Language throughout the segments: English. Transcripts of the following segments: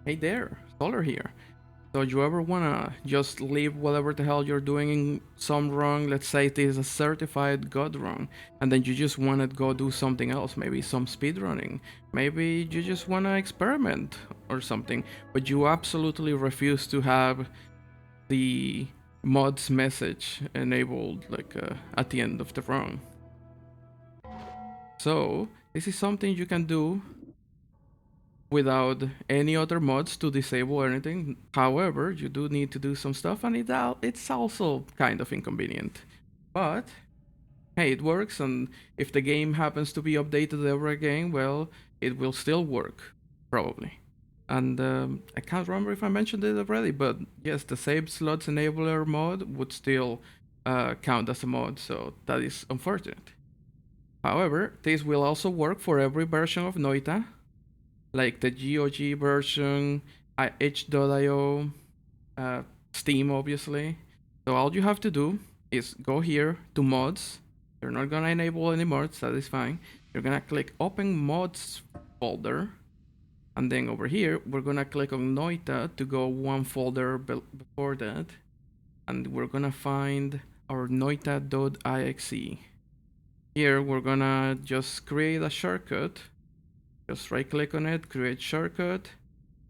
hey there, Solar here. So you ever wanna just leave whatever the hell you're doing in some wrong, let's say it is a certified god wrong, and then you just wanna go do something else, maybe some speedrunning, maybe you just wanna experiment or something, but you absolutely refuse to have the mods message enabled like at the end of the run. So this is something you can do without any other mods to disable anything. However, you do need to do some stuff, and it's also kind of inconvenient. But hey, it works, and if the game happens to be updated ever again, well, it will still work, probably. And I can't remember if I mentioned it already, but yes, the save slots enabler mod would still count as a mod, so that is unfortunate. However, this will also work for every version of Noita, like the GOG version, H.io, Steam, obviously. So all you have to do is go here to mods. You're not gonna enable any mods, that is fine. You're gonna click open mods folder, and then over here we're gonna click on Noita to go one folder before that, and we're gonna find our noita.exe. Here we're gonna just create a shortcut. Just right click on it, create shortcut,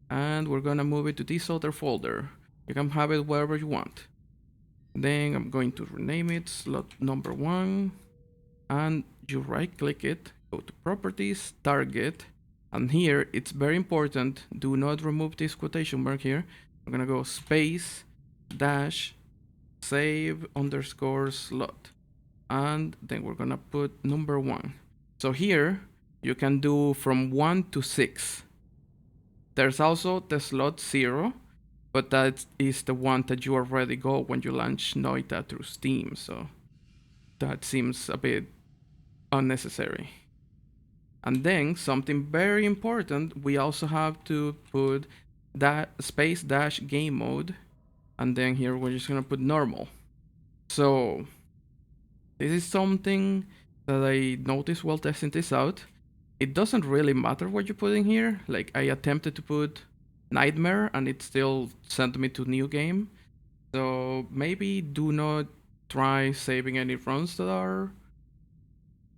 and we're gonna move it to this other folder. You can have it wherever you want. Then I'm going to rename it slot number 1, and you right click it, go to properties, target, and here it's very important, do not remove this quotation mark here. I'm gonna go space dash save underscore slot, and then we're gonna put number 1. So here you can do from 1 to 6. There's also the slot 0, but that is the one that you already go when you launch Noita through Steam, so that seems a bit unnecessary. And then something very important, we also have to put that space dash game mode, and then here we're just gonna put normal. So this is something that I noticed while testing this out. It doesn't really matter what you put in here. Like I attempted to put Nightmare and it still sent me to new game. So maybe do not try saving any runs that are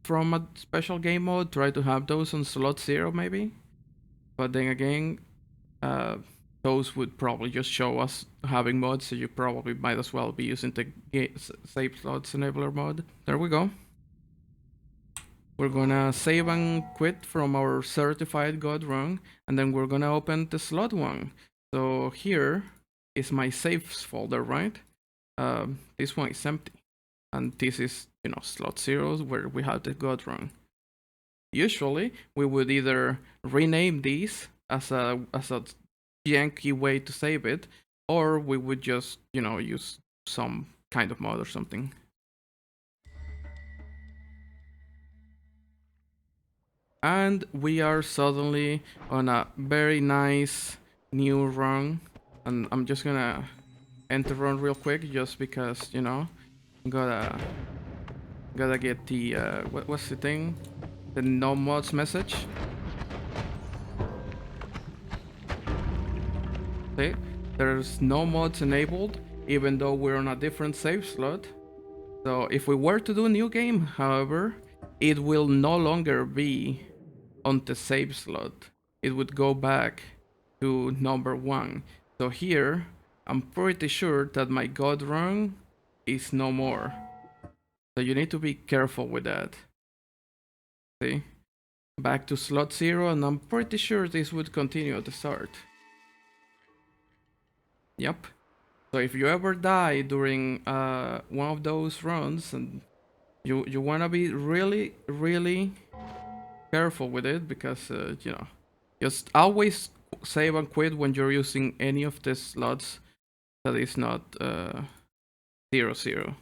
from a special game mode. Try to have those on slot 0 maybe. But then again, uh, those would probably just show us having mods, so you probably might as well be using the save slots enabler mod. There we go. We're gonna save and quit from our certified god run, and then we're gonna open the slot one. So here is my saves folder, right? This one is empty, and this is, slot 0 where we have the god run. Usually we would either rename these as a janky way to save it, or we would just use some kind of mod or something. And we are suddenly on a very nice new run, and I'm just gonna end the run real quick just because gotta get the what's the thing, the no mods message. See, there's no mods enabled even though we're on a different save slot. So if we were to do a new game, however, it will no longer be on the save slot. It would go back to number 1. So here, I'm pretty sure that my god run is no more. So you need to be careful with that. See? Back to slot 0, and I'm pretty sure this would continue at the start. Yep. So if you ever die during one of those runs, and you wanna be really, really careful with it, because just always save and quit when you're using any of the slots that is not 0-0.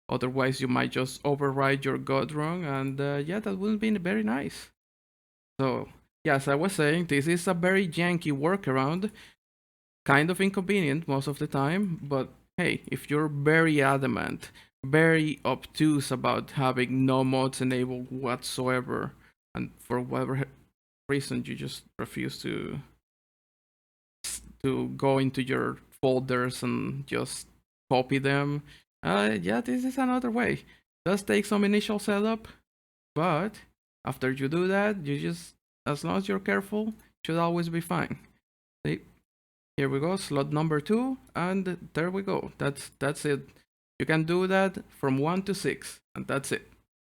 Otherwise you might just override your god run, and yeah, that wouldn't be very nice. So yeah, as I was saying, this is a very janky workaround, kind of inconvenient most of the time, but hey, if you're very adamant, very obtuse about having no mods enabled whatsoever, and for whatever reason you just refuse to to go into your folders and just copy them. Yeah, this is another way. Does take some initial setup, but after you do that, you just, as long as you're careful, should always be fine. See? Here we go, slot number 2, and there we go. That's it. You can do that from 1 to 6, and that's it.